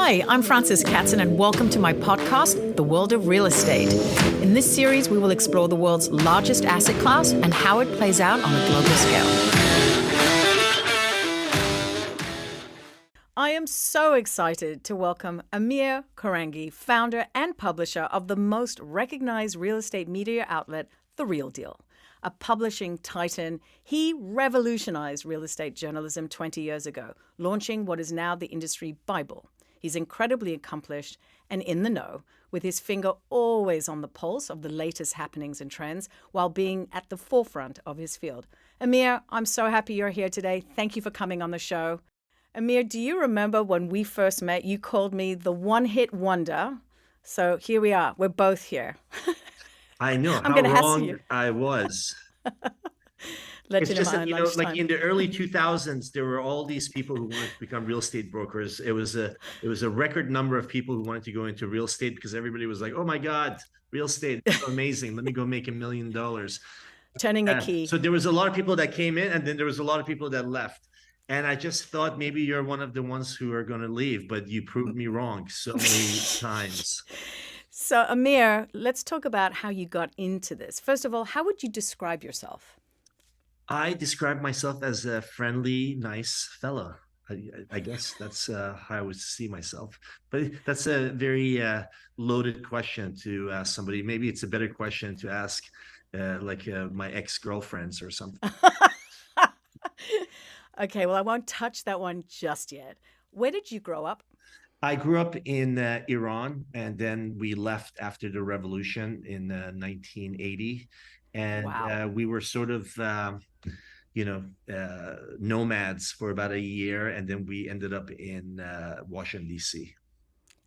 Hi, I'm Frances Katzen, and welcome to my podcast, The World of Real Estate. In this series, we will explore the world's largest asset class and how it plays out on a global scale. I am so excited to welcome Amir Korangy, founder and publisher of the most recognized real estate media outlet, The Real Deal. A publishing titan, he revolutionized real estate journalism 20 years ago, launching what is now the industry Bible. He's incredibly accomplished and in the know, with his finger always on the pulse of the latest happenings and trends while being at the forefront of his field. Amir, I'm so happy you're here today. Thank you for coming on the show. Amir, do you remember when we first met, you called me the one-hit wonder? So here we are. We're both here. I know I'm how gonna ask wrong you. I was. It's Legend of just my that, own like lunchtime. in the early 2000s, there were all these people who wanted to become real estate brokers. It was a record number of people who wanted to go into real estate because everybody was like, "Oh my God, real estate, it's so amazing. Let me go make $1 million." Turning a key. So there was a lot of people that came in, and then there was a lot of people that left. And I just thought maybe you're one of the ones who are going to leave, but you proved me wrong so many times. So, Amir, let's talk about how you got into this. First of all, how would you describe yourself? I describe myself as a friendly, nice fellow. I guess that's how I would see myself. But that's a very loaded question to ask somebody. Maybe it's a better question to ask my ex-girlfriends or something. Okay, well, I won't touch that one just yet. Where did you grow up? I grew up in Iran, and then we left after the revolution in 1980. And Wow. we were sort of nomads for about a year, and then we ended up in Washington, D.C.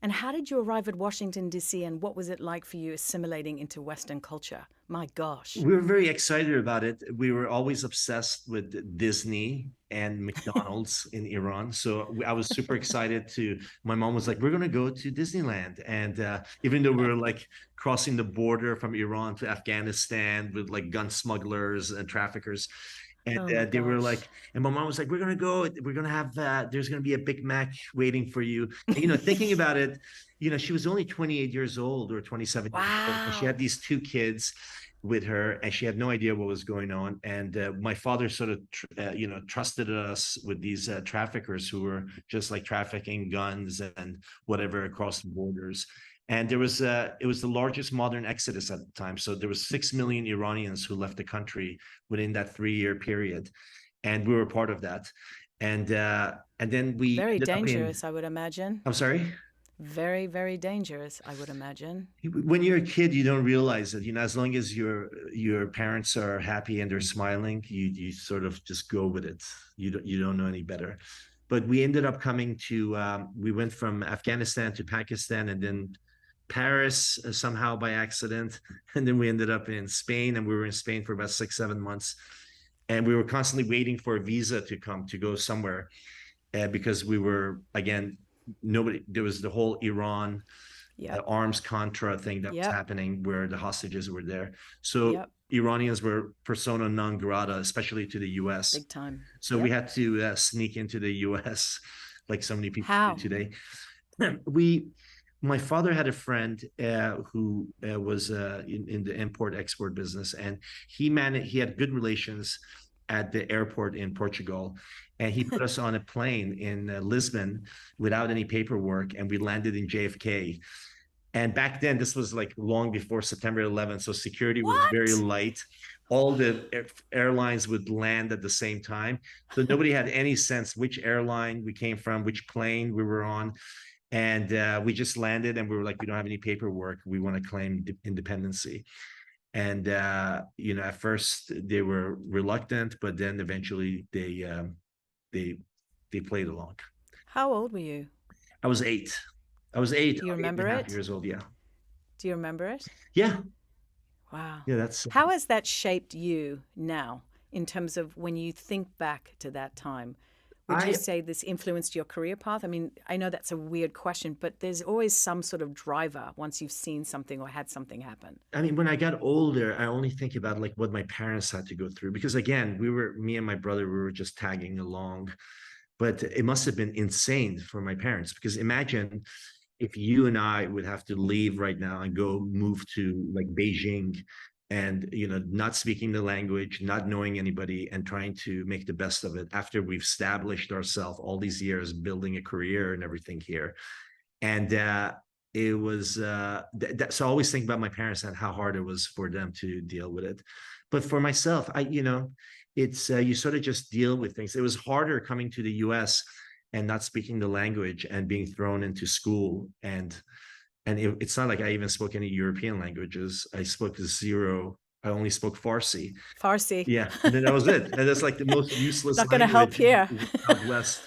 And how did you arrive at Washington, D.C., and what was it like for you assimilating into Western culture? My gosh. We were very excited about it. We were always obsessed with Disney and McDonald's in Iran. So I was super excited my mom was like, "We're going to go to Disneyland." And even though we were like crossing the border from Iran to Afghanistan with like gun smugglers and traffickers, and Oh my they were gosh. like, and my mom was like, "We're gonna go. We're gonna have there's gonna be a Big Mac waiting for you." And, thinking about it, she was only 28 years old or 27 years old, and she had Wow. these two kids with her, and she had no idea what was going on. And my father sort of, trusted us with these traffickers who were just like trafficking guns and whatever across the borders. And it was the largest modern exodus at the time. So there was 6 million Iranians who left the country within that 3-year period, and we were part of that. And then we Very ended up in. dangerous, I would imagine. I'm sorry. Very, very dangerous, I would imagine. When you're a kid, you don't realize it. As long as your parents are happy and they're smiling, you sort of just go with it. You don't know any better. But we ended up coming to. We went from Afghanistan to Pakistan, and then Paris somehow by accident, and then we ended up in Spain, and we were in Spain for about 6-7 months, and we were constantly waiting for a visa to come to go somewhere, because we were, again, nobody. There was the whole Iran Yep. arms contra thing that was Yep. happening where the hostages were there. So Yep. Iranians were persona non grata, especially to the US. Big time. So we Yep. had to sneak into the US like so many people do How? today. My father had a friend who was in the import-export business, and he had good relations at the airport in Portugal, and he put us on a plane in Lisbon without any paperwork, and we landed in JFK. And back then, this was like long before September 11th, so security was very What? light. All the airlines would land at the same time, so nobody had any sense which airline we came from, which plane we were on. And we just landed, and we were like, "We don't have any paperwork. We want to claim independency." And at first they were reluctant, but then eventually they played along. How old were you? I was eight. I was eight, Do you eight and remember a half it? years old. Yeah, Do you remember it? yeah, Wow. yeah. That's How has that shaped you now in terms of when you think back to that time? Would you I. say this influenced your career path? I mean, I know that's a weird question, but there's always some sort of driver once you've seen something or had something happen. I mean, when I got older, I only think about like what my parents had to go through, because again, me and my brother, we were just tagging along. but it must have been insane for my parents, because imagine if you and I would have to leave right now and go move to like Beijing, and not speaking the language, not knowing anybody, and trying to make the best of it after we've established ourselves all these years building a career and everything here. And it was so I always think about my parents and how hard it was for them to deal with it. But for myself, it's you sort of just deal with things. It was harder coming to the US and not speaking the language and being thrown into school, and it's not like I even spoke any European languages. I spoke zero. I only spoke Farsi. Farsi. Yeah, and then that was it. And that's like the most useless Not going to help language here. in the Southwest.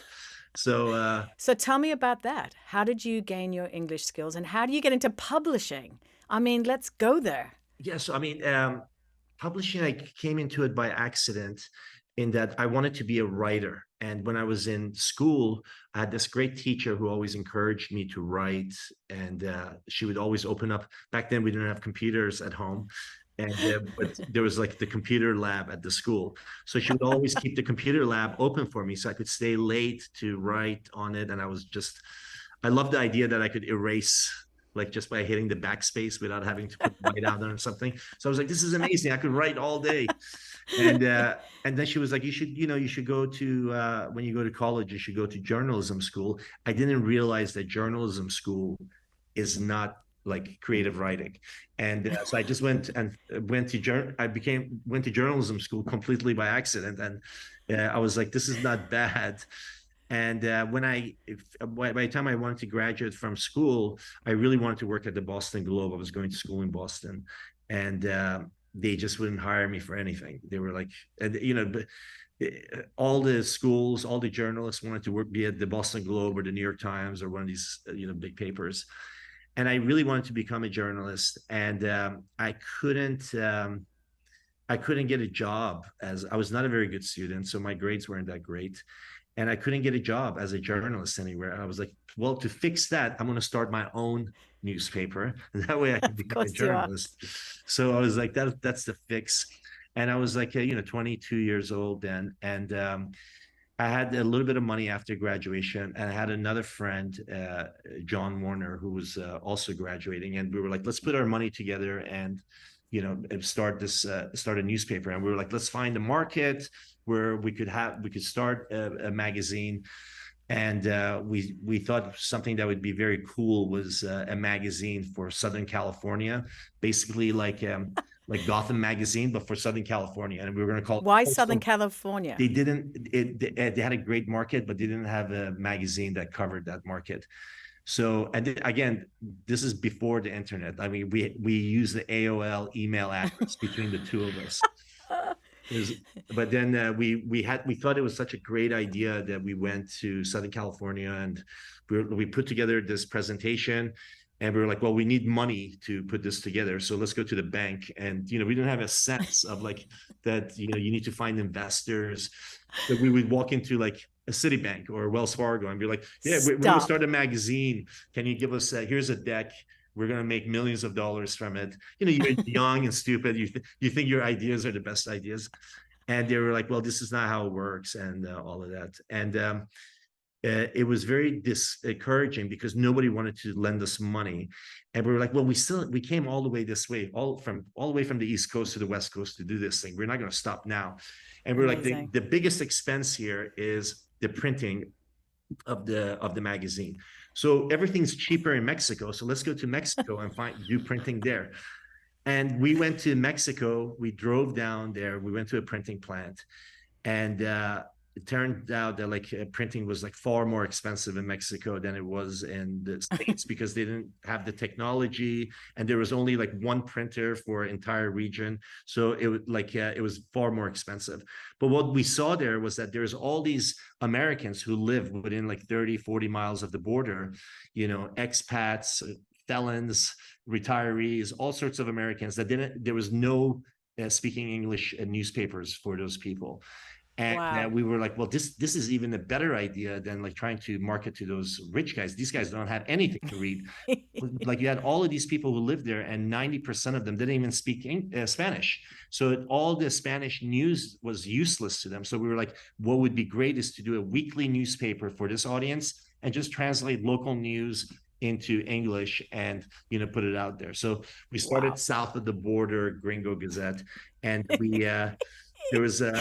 So So tell me about that. How did you gain your English skills, and how do you get into publishing? I mean, let's go there. yeah, so I mean, publishing, I came into it by accident, in that I wanted to be a writer. And when I was in school, I had this great teacher who always encouraged me to write. And she would always open up. Back then, we didn't have computers at home. And but there was like the computer lab at the school. So she would always keep the computer lab open for me so I could stay late to write on it. And I loved the idea that I could erase, like, just by hitting the backspace without having to put white out on or something. So I was like, this is amazing. I could write all day. And then she was like, you should go to when you go to college, you should go to journalism school. I didn't realize that journalism school is not like creative writing. And so I just went to journalism school completely by accident. And I was like, this is not bad. And by the time I wanted to graduate from school, I really wanted to work at the Boston Globe. I was going to school in Boston, and they just wouldn't hire me for anything. They were like, but all the schools, all the journalists wanted to be at the Boston Globe or the New York Times or one of these, big papers. And I really wanted to become a journalist, and I couldn't get a job, as I was not a very good student, so my grades weren't that great. And I couldn't get a job as a journalist anywhere. And I was like, well, to fix that, I'm going to start my own newspaper. That way I can become a journalist. So I was like, that's the fix. And I was like, 22 years old then. And I had a little bit of money after graduation. And I had another friend, John Warner, who was also graduating. And we were like, let's put our money together and start a newspaper. And we were like, let's find a market where we could start a magazine. And we thought something that would be very cool was a magazine for Southern California, basically like Gotham magazine, but for Southern California. And we were going to call it. Why Southern California? They had a great market, but they didn't have a magazine that covered that market. So, and again, this is before the internet. I mean, we use the AOL email address between the two of us. But then we thought it was such a great idea that we went to Southern California, and we put together this presentation. And we were like, well, we need money to put this together, so let's go to the bank. And we didn't have a sense of like that. You need to find investors. So we would walk into like a Citibank or Wells Fargo and be like, yeah, we're going to start a magazine. Can you give us here's a deck. We're going to make millions of dollars from it. You're young and stupid. You think your ideas are the best ideas. And they were like, well, this is not how it works, and all of that. And it was very discouraging because nobody wanted to lend us money. And we were like, well, we came all the way this way, all the way from the East Coast to the West Coast to do this thing. We're not going to stop now. And we were like, the biggest expense here is the printing of the magazine. So everything's cheaper in Mexico. So let's go to Mexico and do printing there. And we went to Mexico. We drove down there. We went to a printing plant, and it turned out that like printing was like far more expensive in Mexico than it was in the States because they didn't have the technology, and there was only like one printer for an entire region. So it was far more expensive. But what we saw there was that there's all these Americans who live within like 30, 40 miles of the border, expats, felons, retirees, all sorts of Americans there was no speaking English newspapers for those people. And Wow. we were like, well, this is even a better idea than like trying to market to those rich guys. These guys don't have anything to read. Like you had all of these people who lived there, and 90% of them didn't even speak Spanish. So all the Spanish news was useless to them. So we were like, what would be great is to do a weekly newspaper for this audience and just translate local news into English and put it out there. So we started Wow. south of the border, Gringo Gazette, and we there was a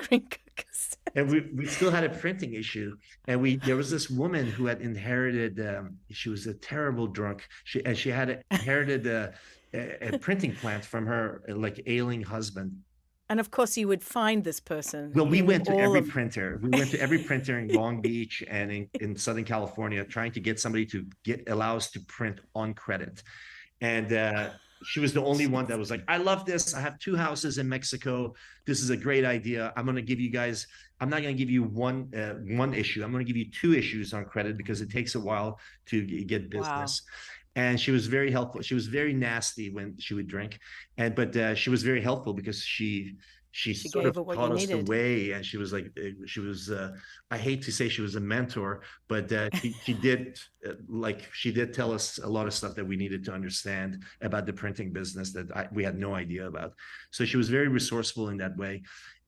Green cookies. and we still had a printing issue, and there was this woman who had inherited she was a terrible drunk, she had inherited a printing plant from her like ailing husband. And of course, you would find this person Well, we in went to all every of. printer. We went to every printer in Long Beach and in Southern California, trying to get somebody to allow us to print on credit. And she was the only one that was like, I love this. I have 2 houses in Mexico. This is a great idea. I'm going to give you guys, I'm not going to give you one issue. I'm going to give you 2 issues on credit because it takes a while to get Wow. business. And she was very helpful. She was very nasty when she would drink, but she was very helpful because she She sort of gave it what you taught us the needed. way. And she was like, she was I hate to say she was a mentor, but she did she did tell us a lot of stuff that we needed to understand about the printing business that we had no idea about. So she was very resourceful in that way.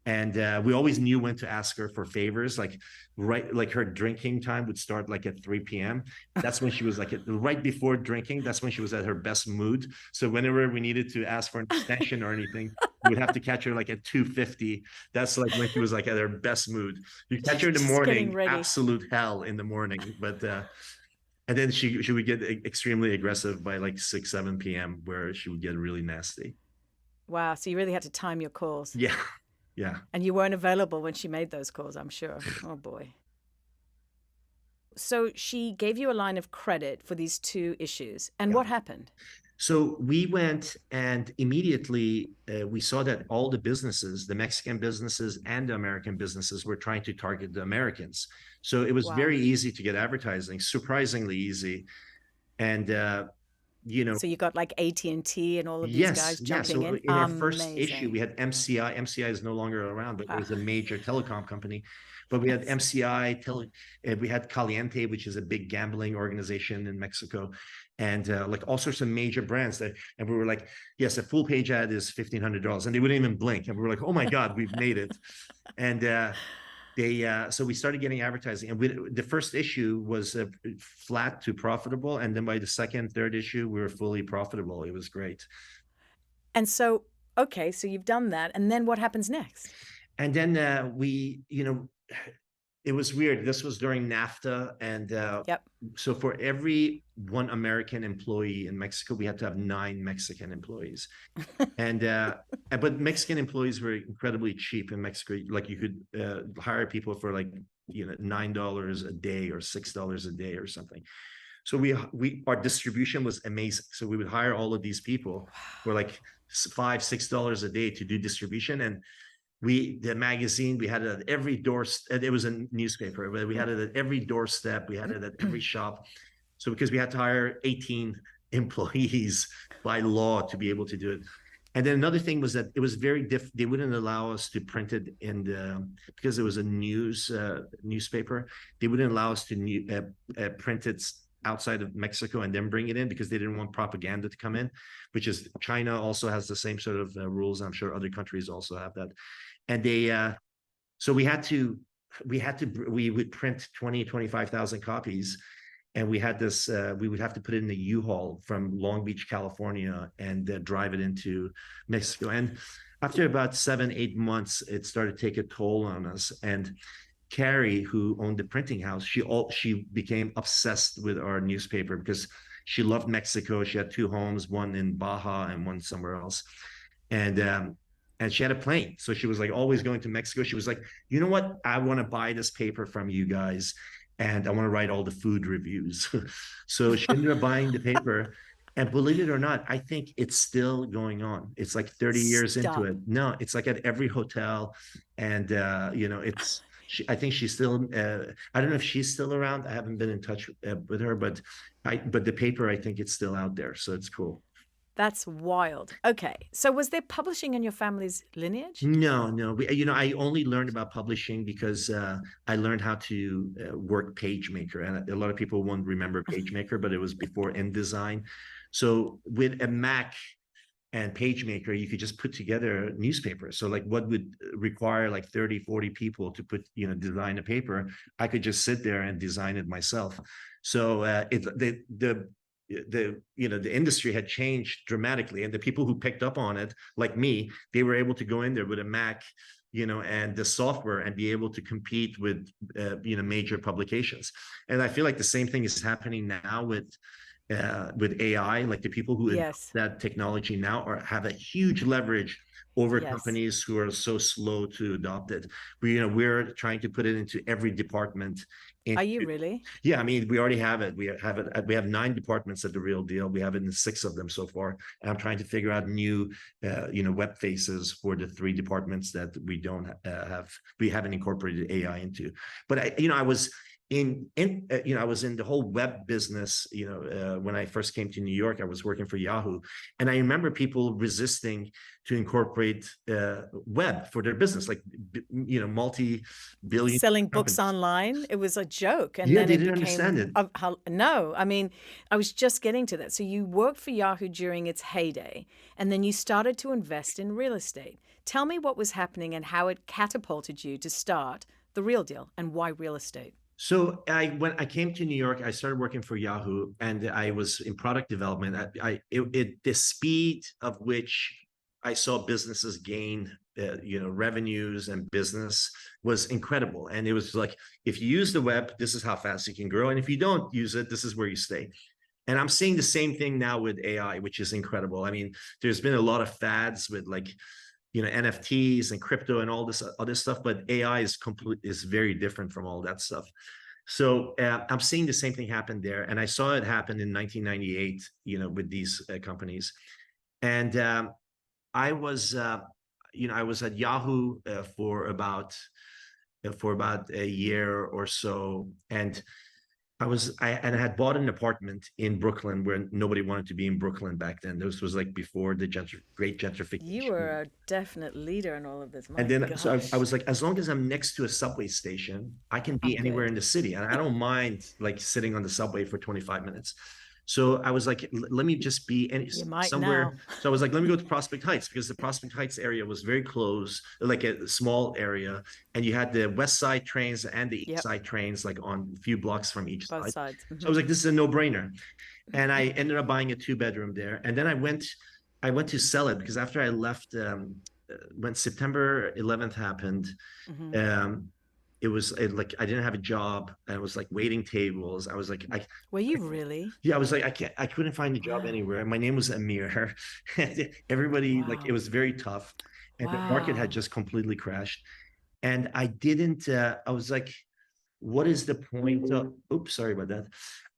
And we always knew when to ask her for favors. Like her drinking time would start like at 3 p.m. That's when she was like right before drinking. That's when she was at her best mood. So whenever we needed to ask for an extension or anything, we would have to catch her like at 2:50. That's like when she was like at her best mood. You catch her in the Just getting morning, ready. absolute hell in the morning. But and then she would get extremely aggressive by like 6, 7 p.m. where she would get really nasty. Wow. So you really had to time your calls. Yeah. Yeah. And you weren't available when she made those calls, I'm sure. Oh, boy. So she gave you a line of credit for these 2 issues. And Yeah. what happened? So we went and immediately we saw that all the businesses, the Mexican businesses and the American businesses, were trying to target the Americans. So it was Wow. very easy to get advertising, surprisingly easy. And So you got like AT&T and all of these yes, guys yeah. jumping So in? in our first issue, we Amazing. had MCI. MCI is no longer around, but it Wow. was a major telecom company. But we had Yes. MCI, we had Caliente, which is a big gambling organization in Mexico, and like all sorts of major brands and we were like, yes, a full page ad is $1,500, and they wouldn't even blink, and we were like, oh my God, we've made it. And so we started getting advertising, and the first issue was flat to profitable, and then by the second, third issue, we were fully profitable. It was great. And so, okay, so you've done that. And then what happens next? And then it was weird. This was during NAFTA, and Yep. so for every 1 American employee in Mexico, we had to have 9 Mexican employees. And but Mexican employees were incredibly cheap in Mexico. Like you could hire people for like $9 a day or $6 a day or something. So our distribution was amazing. So we would hire all of these people for like $5, $6 a day to do distribution. And the magazine, we had it at every doorstep. It was a newspaper, but we had it at every doorstep. We had it at every shop. So because we had to hire 18 employees by law to be able to do it. And then another thing was that it was very they wouldn't allow us to print it because it was a newspaper. They wouldn't allow us to print it outside of Mexico and then bring it in because they didn't want propaganda to come in, which is China also has the same sort of rules. I'm sure other countries also have that. And so we would print 20, 25,000 copies. And we would have to put it in a U-Haul from Long Beach, California, and drive it into Mexico. And after about 7, 8 months, it started to take a toll on us. And Carrie, who owned the printing house, she became obsessed with our newspaper because she loved Mexico. She had 2 homes, one in Baja and one somewhere else. And she had a plane. So she was like always going to Mexico. She was like, you know what? I want to buy this paper from you guys, and I want to write all the food reviews. So she ended up buying the paper. And believe it or not, I think it's still going on. It's like 30 years into Stop. it. No, it's like at every hotel. And, I think she's still, I don't know if she's still around. I haven't been in touch with her, but the paper, I think it's still out there. So it's cool. That's wild. Okay. So was there publishing in your family's lineage? No, no. I only learned about publishing because I learned how to work PageMaker, and a lot of people won't remember PageMaker, but it was before InDesign. So with a Mac and PageMaker, you could just put together newspapers. So like what would require like 30, 40 people to design a paper, I could just sit there and design it myself. So the industry had changed dramatically, and the people who picked up on it, like me, they were able to go in there with a Mac, and the software, and be able to compete with major publications. And I feel like the same thing is happening now with AI. Like the people who adopt Yes. that technology now have a huge leverage over Yes. companies who are so slow to adopt it. We're trying to put it into every department. Are you really? Yeah, I mean, we already have it. We have 9 departments at the Real Deal. We have it in 6 of them so far. And I'm trying to figure out new, web faces for the 3 departments that we don't we haven't incorporated AI into. But I was I was in the whole web business, when I first came to New York. I was working for Yahoo, and I remember people resisting to incorporate web for their business, like multi-billion Selling books companies. online, it was a joke, and Yeah, then they it didn't understand became it. no. I mean, I was just getting to that. So you worked for Yahoo during its heyday, and then you started to invest in real estate. Tell me what was happening and how it catapulted you to start The Real Deal, and why real estate. So when I came to New York, I started working for Yahoo, and I was in product development. The speed of which I saw businesses gain, revenues and business was incredible. And it was like, if you use the web, this is how fast you can grow, and if you don't use it, this is where you stay. And I'm seeing the same thing now with AI, which is incredible. I mean, there's been a lot of fads with like NFTs and crypto and all this other stuff, but AI is very different from all that stuff. So I'm seeing the same thing happen there, and I saw it happen in 1998, with these companies. And I was at Yahoo for about a year or so, and I had bought an apartment in Brooklyn, where nobody wanted to be in Brooklyn back then. This was like before the great gentrification. You were a definite leader in all of this. My And then, so I gosh. was like, as long as I'm next to a subway station, I can be I'm anywhere good. in the city, and I don't mind like sitting on the subway for 25 minutes. So I was like, let me just be You might somewhere. now. So I was like, let me go to Prospect Heights, because the Prospect Heights area was very close, like a small area. And you had the West Side trains and the East Yep. Side trains, like on a few blocks from each Both side. sides. So I was like, this is a no-brainer. And I ended up buying a 2-bedroom there. And then I went to sell it, because after I left, when September 11th happened, it was like I didn't have a job. I was like waiting tables. I was like, Were you really? yeah, I was like, I couldn't find a job Wow. anywhere. My name was Amir. Everybody, like, it Wow. was very tough, and the market had Wow. just completely crashed. And I didn't. I was like, what is the point of? Oops, sorry about that.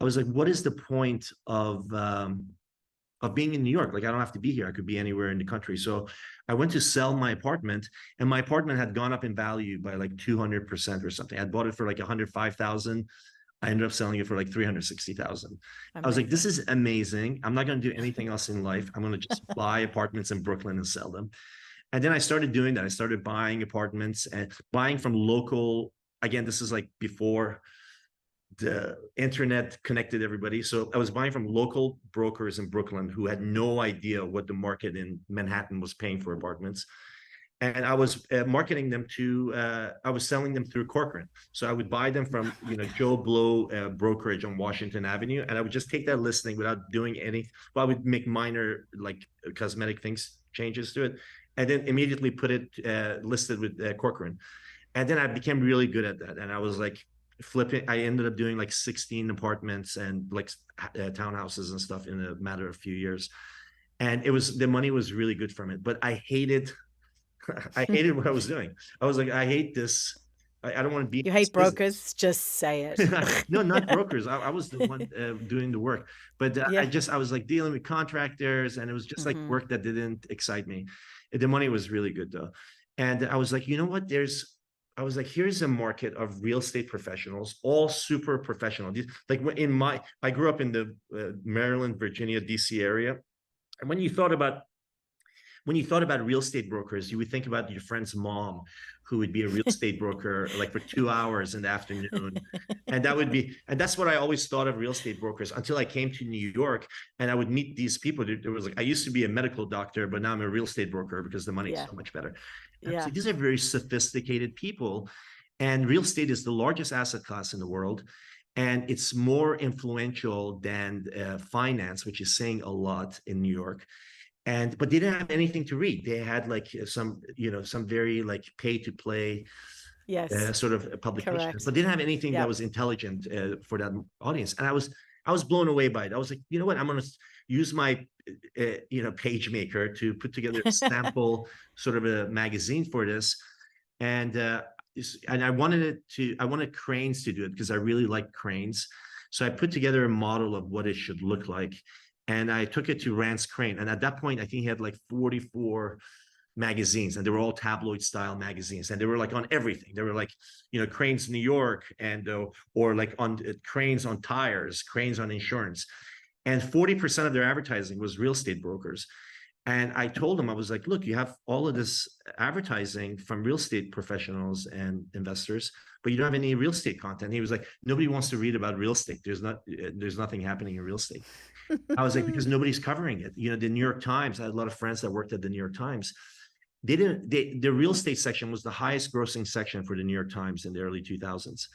I was like, what is the point of being in New York? Like, I don't have to be here. I could be anywhere in the country. So I went to sell my apartment, and my apartment had gone up in value by like 200% or something. I bought it for like 105,000. I ended up selling it for like 360,000. I was like, this is amazing. I'm not going to do anything else in life. I'm going to just buy apartments in Brooklyn and sell them. And then I started doing that. I started buying apartments and buying from local. Again, this is like before the internet connected everybody. So I was buying from local brokers in Brooklyn who had no idea what the market in Manhattan was paying for apartments. And I was marketing them I was selling them through Corcoran. So I would buy them from, Joe Blow brokerage on Washington Avenue. And I would just take that listing without doing any, well, I would make minor like cosmetic changes to it. And then immediately put it listed with Corcoran. And then I became really good at that. And I was like, flipping. I ended up doing like 16 apartments and like townhouses and stuff in a matter of a few years. And the money was really good from it, but I hated what I was doing. I was like, I hate this. I don't want to be. You hate brokers? Just say it. No, not brokers. I was the one doing the work, but Yeah. I was like dealing with contractors, and it was just like work that didn't excite me. The money was really good though. And I was like, you know what? I was like, here's a market of real estate professionals, all super professional. Like I grew up in the Maryland, Virginia, DC area. And when you thought about real estate brokers, you would think about your friend's mom, who would be a real estate broker like for 2 hours in the afternoon. And that's what I always thought of real estate brokers until I came to New York and I would meet these people. There was like, I used to be a medical doctor, but now I'm a real estate broker because the money is so much better. And so these are very sophisticated people. And real estate is the largest asset class in the world. And it's more influential than finance, which is saying a lot in New York. But they didn't have anything to read. They had like some very like pay to play sort of publications, but didn't have anything that was intelligent for that audience. And I was blown away by it. I was like, you know what? I'm going to use my PageMaker to put together a sample sort of a magazine for this. And I wanted cranes to do it because I really like cranes. So I put together a model of what it should look like. And I took it to Rance Crane. And at that point, I think he had like 44 magazines, and they were all tabloid style magazines. And they were like on everything. They were like, Cranes New York, and or like on Cranes on tires, Cranes on insurance. And 40% of their advertising was real estate brokers. And I told him, I was like, look, you have all of this advertising from real estate professionals and investors, but you don't have any real estate content. He was like, nobody wants to read about real estate. There's nothing happening in real estate. I was like, because nobody's covering it. The New York Times, I had a lot of friends that worked at the New York Times. The real estate section was the highest grossing section for the New York Times in the early 2000s.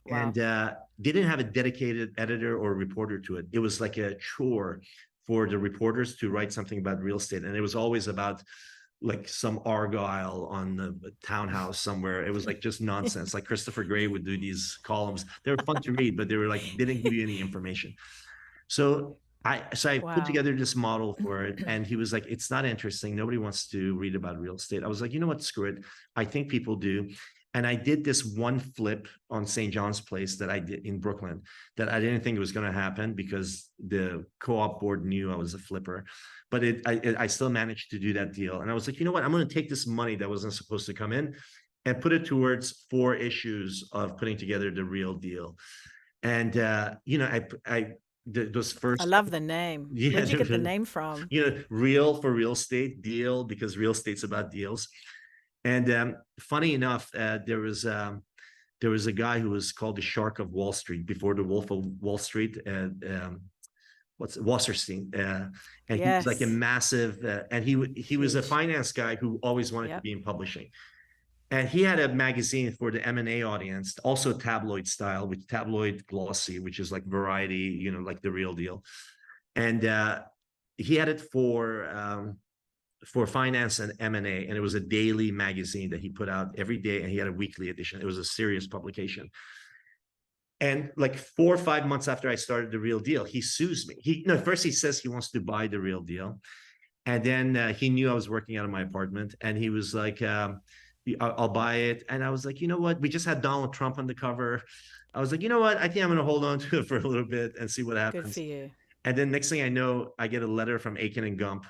Wow. And they didn't have a dedicated editor or reporter to it. It was like a chore for the reporters to write something about real estate. And it was always about like some Argyle on the townhouse somewhere. It was like just nonsense. Like Christopher Gray would do these columns. They were fun to read, but they were like, didn't give you any information. So I put together this model for it, and he was like, it's not interesting. Nobody wants to read about real estate. I was like, you know what, screw it. I think people do. And I did this one flip on St. John's Place that I did in Brooklyn that I didn't think it was going to happen because the co-op board knew I was a flipper. But I still managed to do that deal. And I was like, you know what, I'm going to take this money that wasn't supposed to come in and put it towards 4 issues of putting together the Real Deal. And, those first. I love the name. Yeah, where'd you get the name from? Real for real estate, deal because real estate's about deals. And funny enough, there was a guy who was called the Shark of Wall Street before the Wolf of Wall Street. Wasserstein, and he was like a massive, and he was a finance guy who always wanted to be in publishing. And he had a magazine for the M&A audience, also tabloid style, with tabloid glossy, which is like Variety, like the Real Deal. And he had it for finance and M&A, and it was a daily magazine that he put out every day, and he had a weekly edition. It was a serious publication. And like 4 or 5 months after I started the Real Deal, he sues me. First he says he wants to buy the Real Deal, and then he knew I was working out of my apartment, and he was like, I'll buy it. And I was like, you know what? We just had Donald Trump on the cover. I was like, you know what? I think I'm going to hold on to it for a little bit and see what happens. Good for you. And then next thing I know, I get a letter from Aiken and Gump,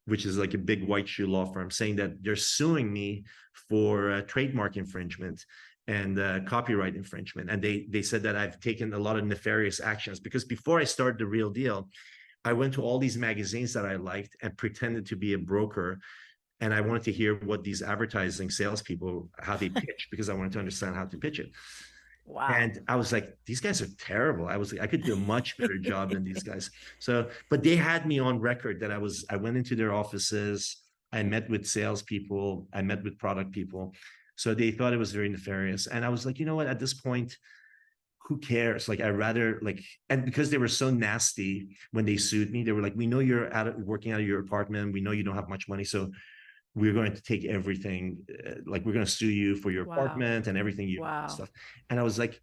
which is like a big white shoe law firm, saying that they're suing me for trademark infringement and copyright infringement. And they said that I've taken a lot of nefarious actions, because before I started the Real Deal, I went to all these magazines that I liked and pretended to be a broker. And I wanted to hear what these advertising salespeople, how they pitch, because I wanted to understand how to pitch it. Wow. And I was like, these guys are terrible. I was like, I could do a much better job than these guys. So, but they had me on record that I went into their offices, I met with salespeople, I met with product people. So they thought it was very nefarious. And I was like, you know what, at this point, who cares? Like, I rather and because they were so nasty when they sued me, they were like, we know you're working out of your apartment. We know you don't have much money. So we're going to take everything, we're going to sue you for your apartment and everything you and stuff. And I was like,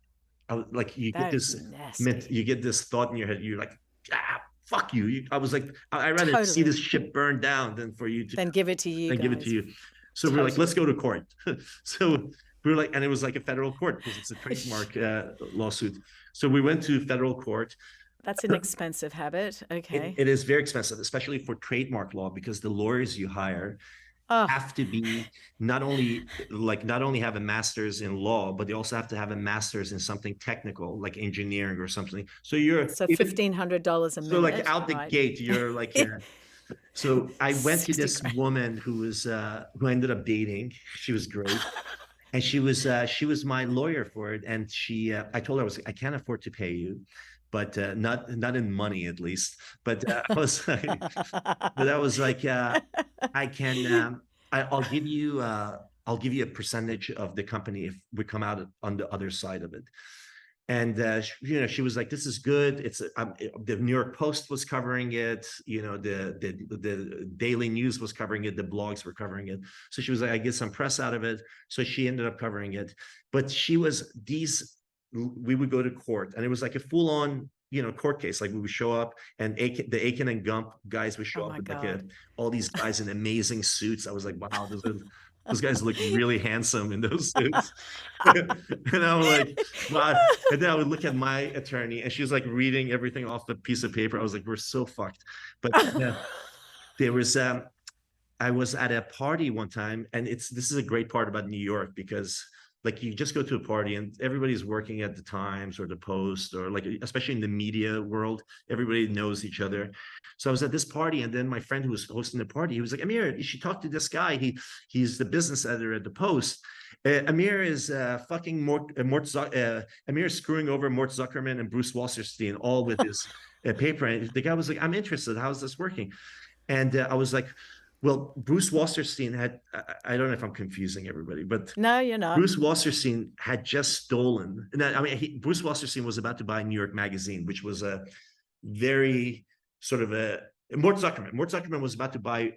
you get this thought in your head. You're like, fuck you. I was like, I'd rather see this ship burn down than for you to then give it to you. Give it to you. So we're like, let's go to court. So we were like, and it was like a federal court because it's a trademark lawsuit. So we went to federal court. That's an expensive habit. Okay. It is very expensive, especially for trademark law, because the lawyers you hire have to be not only have a master's in law, but they also have to have a master's in something technical, like engineering or something. So $1,500 a minute. So like out the gate, you're like, So I went to 60 this grand. woman who ended up dating. She was great. And she was my lawyer for it. And I told her, I can't afford to pay you, but not in money at least. But I was like, but I was like, I can, I'll give you a percentage of the company if we come out on the other side of it. And she was like, "This is good." The New York Post was covering it. The Daily News was covering it. The blogs were covering it. So she was like, "I get some press out of it." So she ended up covering it. But we would go to court, and it was like a full on court case. Like we would show up, and the Aiken and Gump guys would Oh show up my with God. all these guys in amazing suits. I was like, "Wow, those guys look really handsome in those suits." And I'm like, wow. And then I would look at my attorney, and she was like reading everything off the piece of paper. I was like, we're so fucked. But yeah, there was I was at a party one time, and this is a great part about New York, because like you just go to a party and everybody's working at the Times or the Post, or like especially in the media world, everybody knows each other. So I was at this party, and then my friend who was hosting the party, he was like, "Amir, you should talk to this guy. He's the business editor at the Post. Amir is fucking Amir is screwing over Mort Zuckerman and Bruce Wasserstein all with his paper." And the guy was like, "I'm interested. How's this working?" And I was like, well, Bruce Wasserstein I don't know if I'm confusing everybody, but No, you're not. Bruce Wasserstein had just stolen. I mean, Bruce Wasserstein was about to buy New York Magazine, which was a very sort of Mort Zuckerman. Mort Zuckerman was about to buy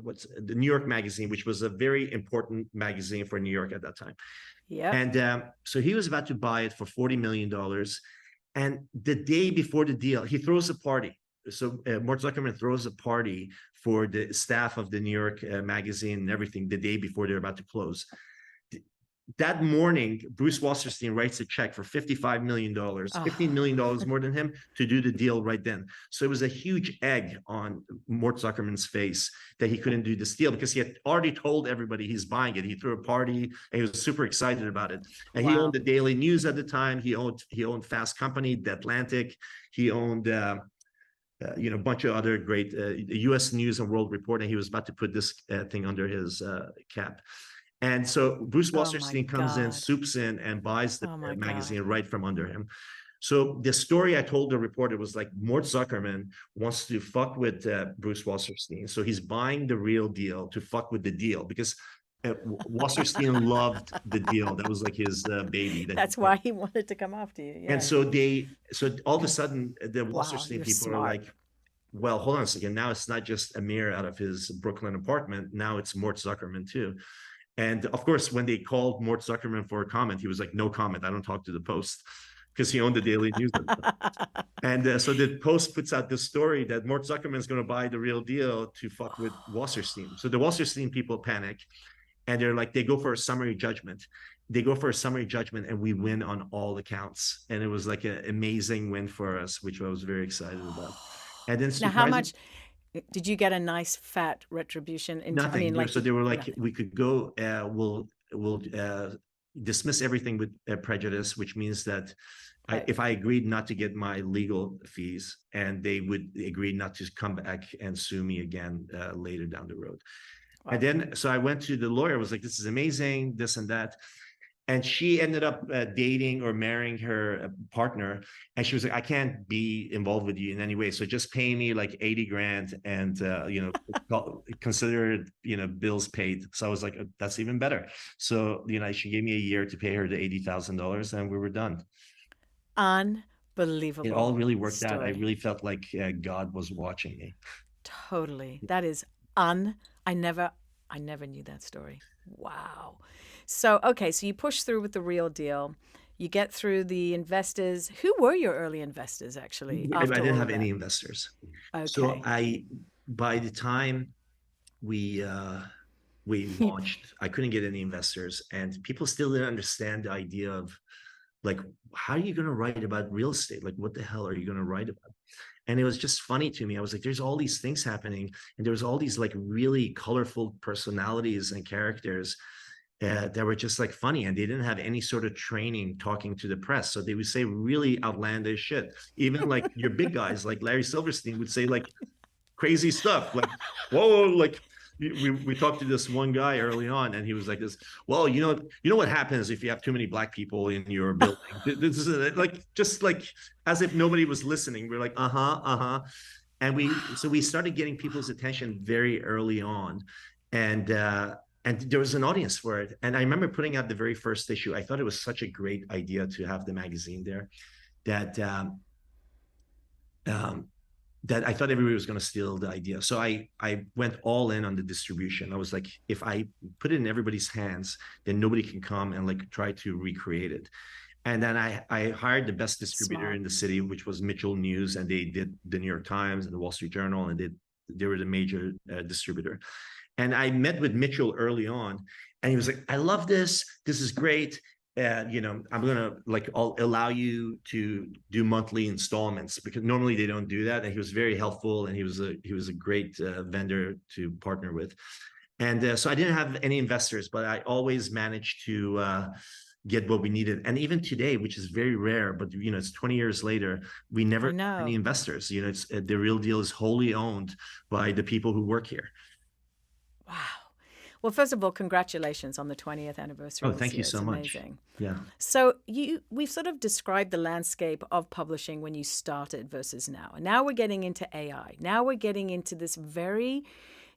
what's the New York Magazine, which was a very important magazine for New York at that time. Yep. And so he was about to buy it for $40 million. And the day before the deal, he throws a party. So Mort Zuckerman throws a party for the staff of the New York Magazine and everything the day before they're about to close. That morning, Bruce Wasserstein writes a check for $55 million, $15 million more than him, to do the deal right then. So it was a huge egg on Mort Zuckerman's face that he couldn't do this deal, because he had already told everybody he's buying it. He threw a party, and he was super excited about it. And he owned the Daily News at the time. He owned Fast Company, The Atlantic. He owned a bunch of other great U.S. News and World Report, and he was about to put this thing under his cap. And so Bruce Wasserstein comes in, swoops in, and buys the magazine right from under him. So the story I told the reporter was like, Mort Zuckerman wants to fuck with Bruce Wasserstein. So he's buying the Real Deal to fuck with the deal, because Wasserstein loved the deal. That was like his baby. That's why he wanted to come after you. Yeah. And so all of a sudden, the Wasserstein people are like, well, hold on a second. Now it's not just Amir out of his Brooklyn apartment. Now it's Mort Zuckerman too. And of course, when they called Mort Zuckerman for a comment, he was like, "No comment. I don't talk to the Post," because he owned the Daily News. And so the Post puts out this story that Mort Zuckerman is going to buy the Real Deal to fuck with Wasserstein. So the Wasserstein people panic, and they go for a summary judgment. And we win on all accounts. And it was like an amazing win for us, which I was very excited about. And then now, how much did you get? A nice fat retribution? Nothing. So they were like, nothing. We could go. We'll dismiss everything with prejudice, which means that if I agreed not to get my legal fees, and they would agree not to come back and sue me again later down the road. Wow. And then, so I went to the lawyer. I was like, "This is amazing, this and that." And she ended up dating or marrying her partner. And she was like, "I can't be involved with you in any way. So just pay me like 80 grand and, consider it, bills paid." So I was like, "That's even better." So, she gave me a year to pay her the $80,000, and we were done. Unbelievable. It all really worked out. I really felt like God was watching me. Totally. That is I never knew that story. Wow. So, okay, so you push through with the Real Deal. You get through the investors. Who were your early investors, actually? I didn't have any investors. Okay. So by the time we launched, I couldn't get any investors, and people still didn't understand the idea of, like, how are you going to write about real estate? Like, what the hell are you going to write about? And it was just funny to me. I was like, there's all these things happening, and there was all these like really colorful personalities and characters that were just like funny, and they didn't have any sort of training talking to the press. So they would say really outlandish shit. Even like your big guys like Larry Silverstein would say like crazy stuff. Like, whoa, like we talked to this one guy early on, and he was like this, well, you know what happens if you have too many black people in your building. This is like, just like as if nobody was listening. We're like, and we started getting people's attention very early on, and there was an audience for it. And I remember putting out the very first issue. I thought it was such a great idea to have the magazine there, that um, that I thought everybody was going to steal the idea. So I went all in on the distribution. I was like, if I put it in everybody's hands, then nobody can come and like try to recreate it. And then I hired the best distributor in the city, which was Mitchell News, and they did the New York Times and the Wall Street Journal, and they were the major distributor. And I met with Mitchell early on, and he was like, I love this. This is great. I'm gonna I'll allow you to do monthly installments, because normally they don't do that. And he was very helpful, and he was a great vendor to partner with. And so I didn't have any investors, but I always managed to get what we needed. And even today, which is very rare, but it's 20 years later, we never have any investors. It's the Real Deal is wholly owned by the people who work here. Wow. Well, first of all, congratulations on the 20th anniversary. Oh, thank you so much. Amazing. Yeah. So we've sort of described the landscape of publishing when you started versus now. And now we're getting into AI. Now we're getting into this very,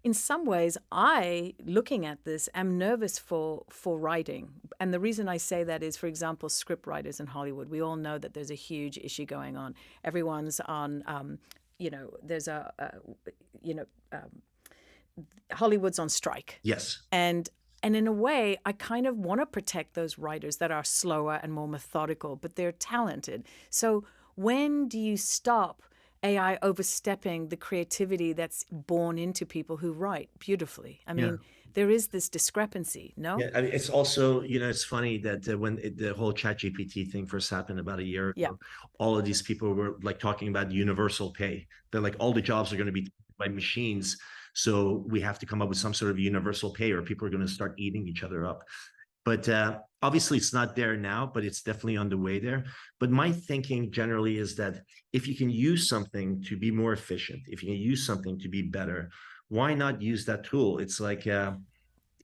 in some ways, looking at this, am nervous for writing. And the reason I say that is, for example, script writers in Hollywood. We all know that there's a huge issue going on. Everyone's on, there's Hollywood's on strike. Yes. And in a way, I kind of want to protect those writers that are slower and more methodical, but they're talented. So when do you stop AI overstepping the creativity that's born into people who write beautifully? I mean, there is this discrepancy, no? Yeah, I mean, it's also, it's funny that when the whole ChatGPT thing first happened about a year ago, all of these people were like talking about universal pay. They're like, all the jobs are going to be by machines. So we have to come up with some sort of universal pay, or people are going to start eating each other up. But obviously it's not there now, but it's definitely on the way there. But my thinking generally is that if you can use something to be more efficient, if you can use something to be better, why not use that tool? It's like,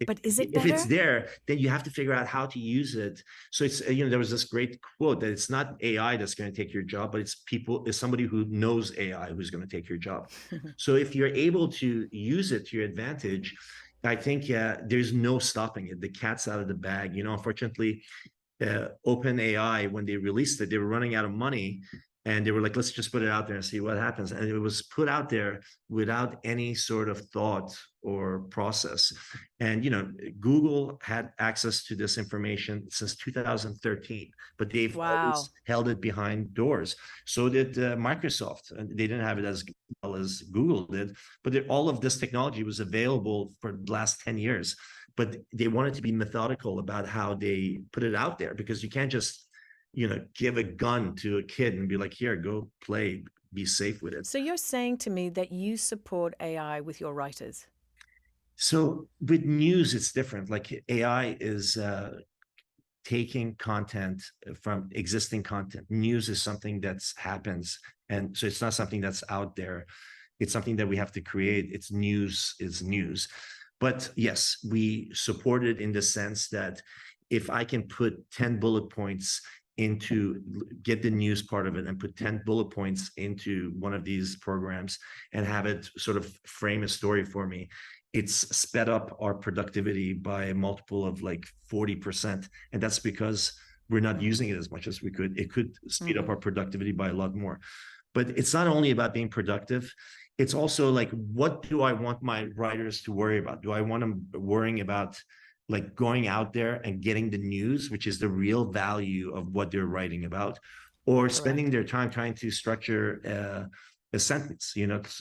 but is it better? If it's there, then you have to figure out how to use it. So it's, there was this great quote that it's not AI that's going to take your job, but it's somebody who knows AI who's going to take your job. So if you're able to use it to your advantage, I think there's no stopping it. The cat's out of the bag. Unfortunately, OpenAI, when they released it, they were running out of money. And they were like, let's just put it out there and see what happens. And it was put out there without any sort of thought or process. And, Google had access to this information since 2013, but they've always held it behind doors. So did Microsoft. And they didn't have it as well as Google did, but all of this technology was available for the last 10 years. But they wanted to be methodical about how they put it out there, because you can't just give a gun to a kid and be like, here, go play, be safe with it. So you're saying to me that you support AI with your writers? So with news, it's different. Like AI is taking content from existing content. News is something that's happens. And so it's not something that's out there. It's something that we have to create. It's news is news. But yes, we support it in the sense that if I can put 10 bullet points into get the news part of it and put 10 bullet points into one of these programs and have it sort of frame a story for me, it's sped up our productivity by a multiple of like 40%. And that's because we're not using it as much as we could. It could speed up our productivity by a lot more. But it's not only about being productive. It's also like, what do I want my writers to worry about? Do I want them worrying about like going out there and getting the news, which is the real value of what they're writing about, or spending their time trying to structure a sentence,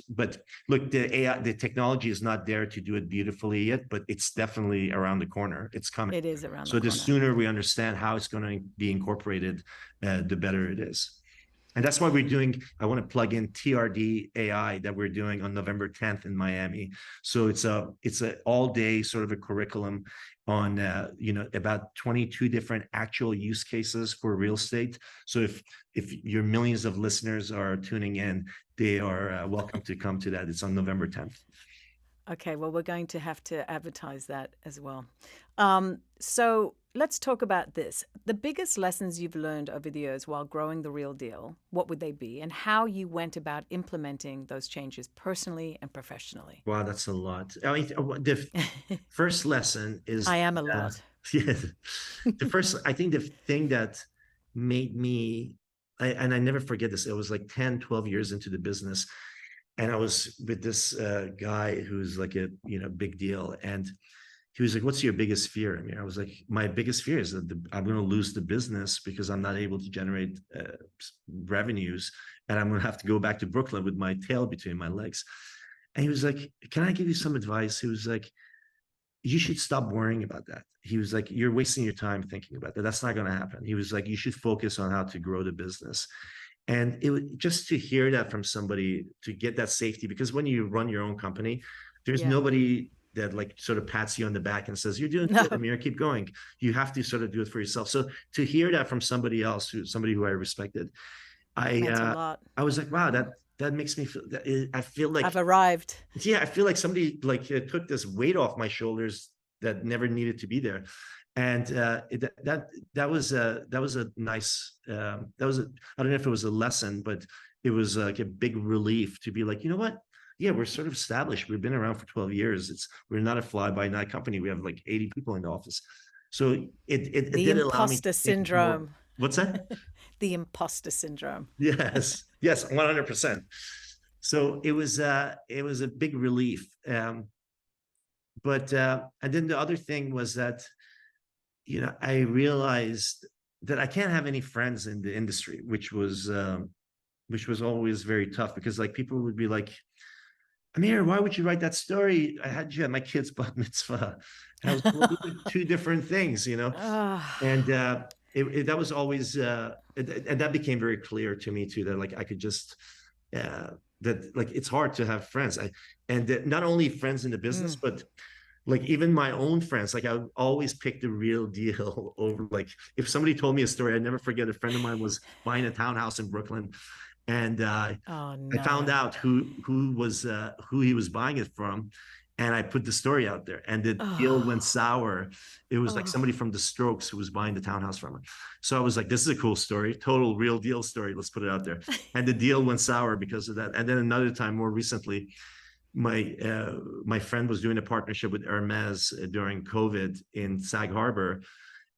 But look, the technology is not there to do it beautifully yet, but it's definitely around the corner. It's coming. It is around the corner. So the corner. sooner we understand how it's going to be incorporated, the better it is. And that's why we're doing, I want to plug in TRD AI that we're doing on November 10th in Miami. So it's a all day sort of a curriculum on, about 22 different actual use cases for real estate. So if your millions of listeners are tuning in, they are welcome to come to that. It's on November 10th. Okay, well, we're going to have to advertise that as well. So let's talk about this. The biggest lessons you've learned over the years while growing The Real Deal, what would they be? And how you went about implementing those changes personally and professionally? Wow, that's a lot. I mean, the first lesson is, I am a lot. yeah, I think the thing that made me, and I never forget this, it was like 10, 12 years into the business. And I was with this guy who's like a big deal, and he was like, "What's your biggest fear?" I mean, I was like, "My biggest fear is that I'm going to lose the business because I'm not able to generate revenues, and I'm going to have to go back to Brooklyn with my tail between my legs." And he was like, "Can I give you some advice?" He was like, "You should stop worrying about that." He was like, "You're wasting your time thinking about that. That's not going to happen." He was like, "You should focus on how to grow the business." And it was just to hear that from somebody, to get that safety, because when you run your own company, there's Yeah. nobody that like sort of pats you on the back and says, "You're doing good, No, Amir, keep going." You have to sort of do it for yourself. So to hear that from somebody else, somebody who I respected, meant a I lot. I was like, wow, that makes me feel that, I feel like, I've arrived. yeah, I feel like somebody like took this weight off my shoulders that never needed to be there. And that was a nice, I don't know if it was a lesson, but it was like a big relief to be like, you know what? Yeah, we're sort of established. We've been around for 12 years. We're not a fly by night company. We have like 80 people in the office. So it The did allow me to imposter think more. syndrome. What's that? The imposter syndrome. Yes, 100%. So it was a big relief. But and then the other thing was that, I realized that I can't have any friends in the industry, which was always very tough, because like people would be like, "Amir, why would you write that story? I had you at my kid's bat mitzvah." And I was, "Well, those are two different things, you know." Ah, And that was always, and that became very clear to me too, that like I could just, that like it's hard to have friends. And that not only friends in the business, mm. but like even my own friends, like I would always pick the real deal over, like if somebody told me a story, I'd never forget. A friend of mine was buying a townhouse in Brooklyn, and Oh I found no. out who he was buying it from, and I put the story out there, and the deal went Oh, sour. It was like oh. somebody from the Strokes who was buying the townhouse from him. So I was like, "This is a cool story, total real deal story. Let's put it out there." And the deal went sour because of that. And then another time, more recently, my friend was doing a partnership with Hermes during COVID in Sag Harbor,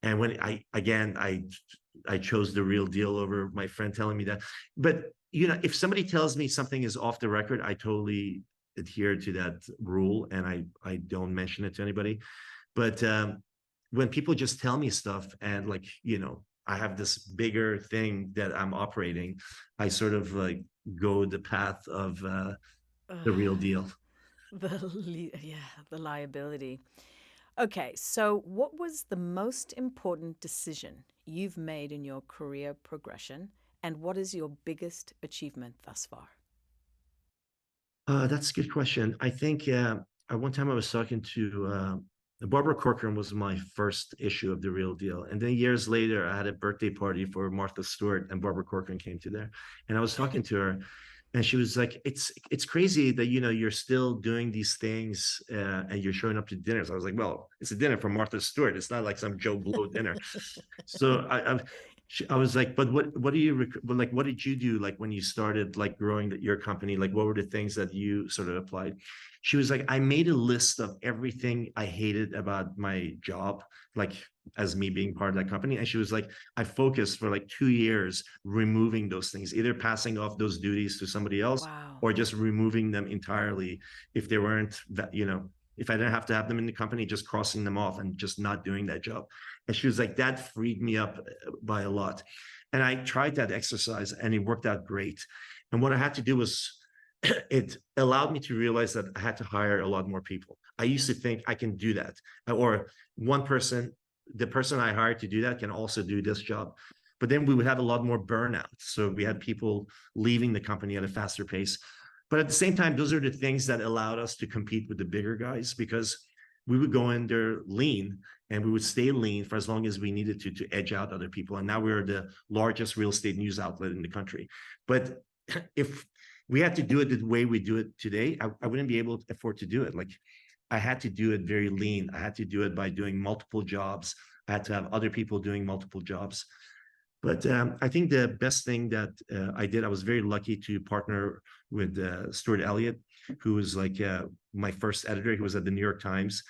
and when I chose the real deal over my friend telling me that. But if somebody tells me something is off the record, I totally adhere to that rule, and I don't mention it to anybody. But when people just tell me stuff, and like I have this bigger thing that I'm operating, I sort of like go the path of the real deal. The liability. Okay, so what was the most important decision you've made in your career progression, and what is your biggest achievement thus far? That's a good question. I think at one time I was talking to Barbara Corcoran was my first issue of The Real Deal. And then years later, I had a birthday party for Martha Stewart, and Barbara Corcoran came to there. And I was talking to her, and she was like, it's crazy that you're still doing these things, and you're showing up to dinners. I was like, well, it's a dinner for Martha Stewart. It's not like some Joe Blow dinner. So I was like, "But what do you like? What did you do like when you started like growing your company? Like, what were the things that you sort of applied?" She was like, "I made a list of everything I hated about my job, like as me being part of that company." And she was like, "I focused for like 2 years removing those things, either passing off those duties to somebody else Wow. or just removing them entirely if they weren't that, if I didn't have to have them in the company, just crossing them off and just not doing that job." And she was like, "That freed me up by a lot." And I tried that exercise, and it worked out great. And what I had to do was, it allowed me to realize that I had to hire a lot more people. I used to think I can do that, or one person, the person I hired to do that can also do this job. but then we would have a lot more burnout. So we had people leaving the company at a faster pace. But at the same time, those are the things that allowed us to compete with the bigger guys, because we would go in there lean, and we would stay lean for as long as we needed to edge out other people. And now we're the largest real estate news outlet in the country. But if we had to do it the way we do it today, I wouldn't be able to afford to do it. Like, I had to do it very lean. I had to do it by doing multiple jobs. I had to have other people doing multiple jobs. But I think the best thing that I did, I was very lucky to partner with Stuart Elliott, who was like my first editor. He was at the New York Times.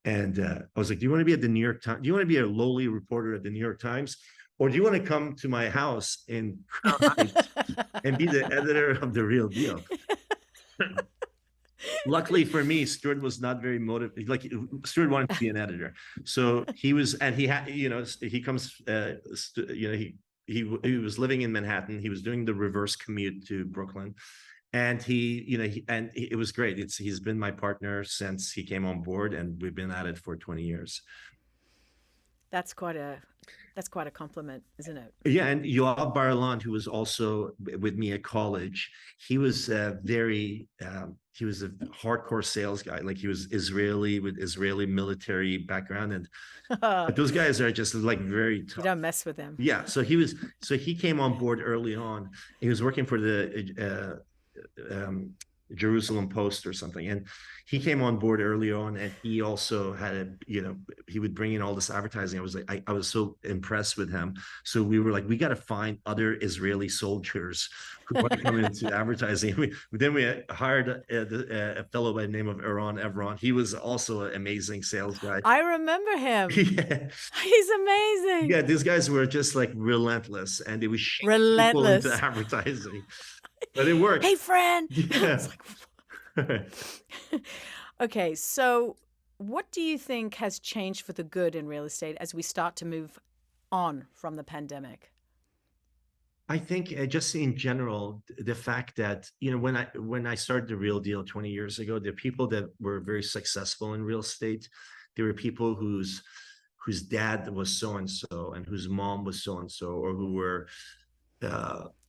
And I was like, do you want to be at the New York Times? Do you want to be a lowly reporter at the New York Times? Or do you want to come to my house in Crown Heights and be the editor of The Real Deal? Luckily for me, Stuart was not very motivated. Like, Stuart wanted to be an editor. So he was, and he had, he comes, he was living in Manhattan. He was doing the reverse commute to Brooklyn. And it was great. He's been my partner since he came on board, and we've been at it for 20 years. That's quite a compliment, isn't it? Yeah, and Yoav Bar-Ilan, who was also with me at college, he was he was a hardcore sales guy. Like, he was Israeli with Israeli military background, and but those guys are just like very tough. You don't mess with them. Yeah, so he came on board early on. He was working for the Jerusalem Post or something, and he came on board early on, and he also had he would bring in all this advertising. I was like, I was so impressed with him. So we were like, we got to find other Israeli soldiers who want to come into advertising. Then we hired a fellow by the name of Eran Evron. He was also an amazing sales guy. I remember him. Yeah. He's amazing. Yeah, these guys were just like relentless, and they would shake people into advertising. But it worked. Hey, friend. Yeah. Okay, so what do you think has changed for the good in real estate as we start to move on from the pandemic? I think just in general, the fact that, when I started The Real Deal 20 years ago, the people that were very successful in real estate, there were people whose dad was so-and-so and whose mom was so-and-so, or who were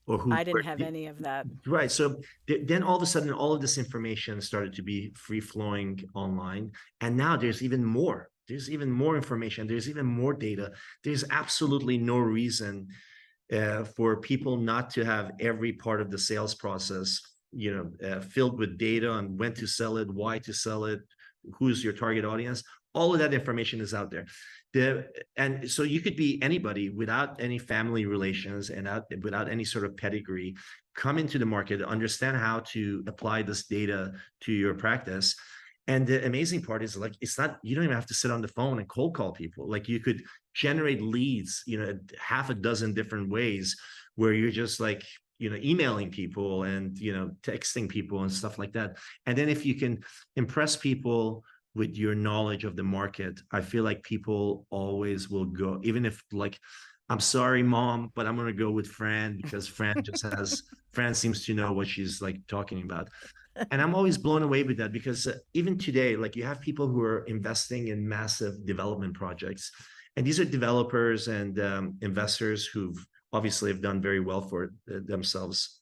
I didn't have any of that. Right. So then all of a sudden, all of this information started to be free flowing online. And now there's even more. There's even more information. There's even more data. There's absolutely no reason for people not to have every part of the sales process, filled with data on when to sell it, why to sell it, who's your target audience. All of that information is out there. And so you could be anybody without any family relations and without any sort of pedigree, come into the market, understand how to apply this data to your practice. And the amazing part is, like, you don't even have to sit on the phone and cold call people. Like, you could generate leads, half a dozen different ways, where you're just like, emailing people and, texting people and stuff like that. And then if you can impress people with your knowledge of the market, I feel like people always will go, even if, like, I'm sorry, Mom, but I'm going to go with Fran because Fran seems to know what she's like talking about. And I'm always blown away with that, because even today, like, you have people who are investing in massive development projects, and these are developers and investors who've obviously have done very well for themselves.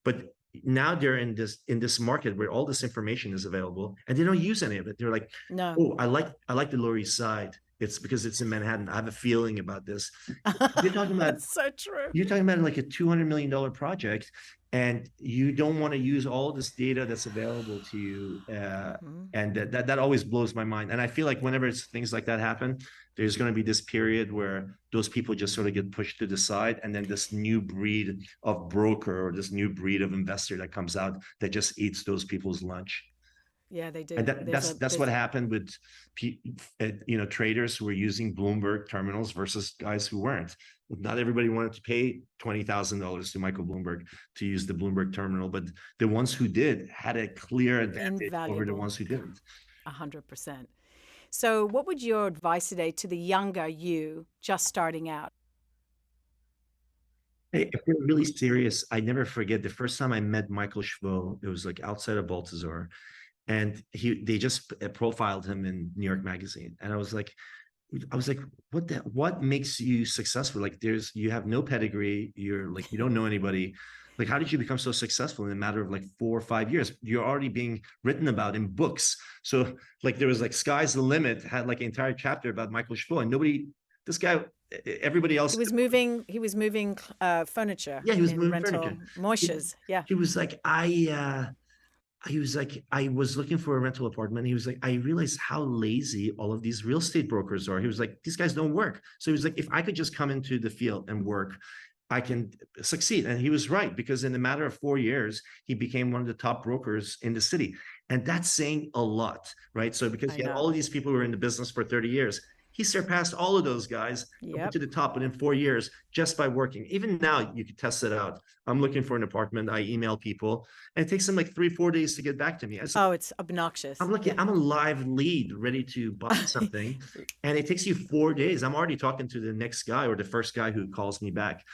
But now they're in this market where all this information is available, and they don't use any of it. They're like, no. Oh, I like the Lower East Side. It's because it's in Manhattan. I have a feeling about this. You're talking about That's so true. You're talking about like a $200 million project, and you don't want to use all this data that's available to you. And that always blows my mind. And I feel like whenever things like that happen, there's going to be this period where those people just sort of get pushed to the side, and then this new breed of broker or this new breed of investor that comes out that just eats those people's lunch. Yeah, they do. And that's what happened with traders who were using Bloomberg terminals versus guys who weren't. Not everybody wanted to pay $20,000 to Michael Bloomberg to use the Bloomberg terminal, but the ones who did had a clear advantage over the ones who didn't. 100%. So what would your advice today to the younger you just starting out? Hey, if you're really serious, I never forget the first time I met Michael Schvo. It was like outside of Baltazar. And they just profiled him in New York Magazine. And I was like, I was like, what makes you successful? Like you have no pedigree. You're like, you don't know anybody. Like, how did you become so successful in a matter of like 4 or 5 years? You're already being written about in books. So like, there was like Sky's the Limit had like an entire chapter about Michael Schpo, and this guy, everybody else. He was moving furniture Yeah, he was in moving rental furniture. moishes. Yeah. He was like, he was like, I was looking for a rental apartment. He was like, I realized how lazy all of these real estate brokers are. He was like, these guys don't work. So he was like, if I could just come into the field and work, I can succeed. And he was right, because in a matter of 4 years, he became one of the top brokers in the city. And that's saying a lot, right? So because I he had know. all of these people who were in the business for 30 years, he surpassed all of those guys up to the top within 4 years just by working. Even now, you could test it out. I'm looking for an apartment. I email people, and it takes them like 3-4 days to get back to me. Oh, it's obnoxious. I'm looking, I'm a live lead ready to buy something, and it takes you 4 days. I'm already talking to the next guy or the first guy who calls me back.